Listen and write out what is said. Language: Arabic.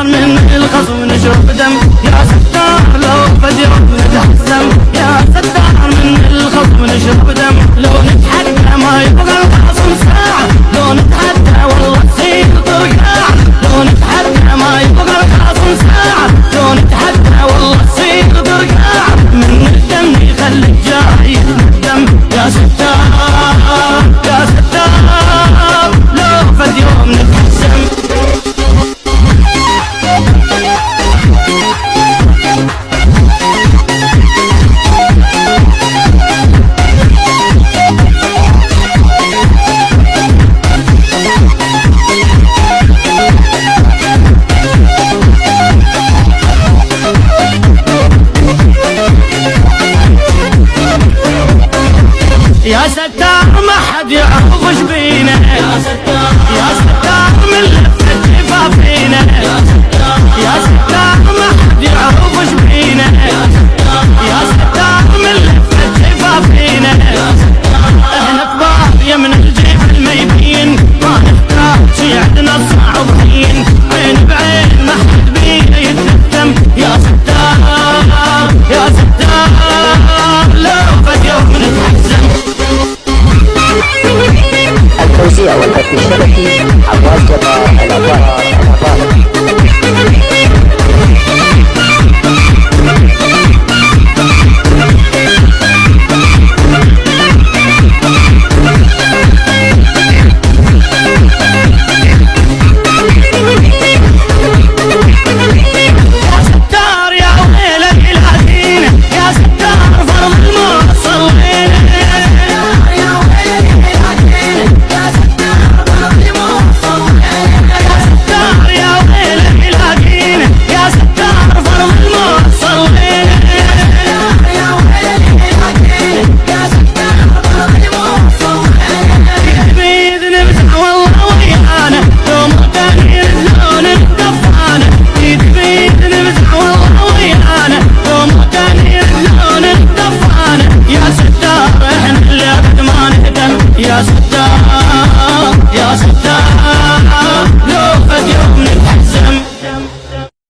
من الخصم نشرب دم يا ستار لو فد يوم نتحزم يا ستار من الخصم نشرب دم لو نتحدى ما يبغى الخصم ساعة لو نتحدى والله تصير طرقاع لو نتحدى ما يبغى الخصم ساعة لو نتحدى والله تصير طرقاع من الدم يخلي الجاي الدم يا ستار يا ستار لو فد يوم نتحزم يا ستار ما حد يعرف وش بينا يا ستار من لفة شفافينا يا ستار ما حد يعرف وش بينا يا ستار من لفة شفافينا احنا كبار يا من الجيب الميبين ما نحتاج شي عندنا الصعب حين عين بعين ما حد بينا يتلثم يا ستار يا ستار لو فد يوم نتحزم التوزيع والخط الشبكي عباس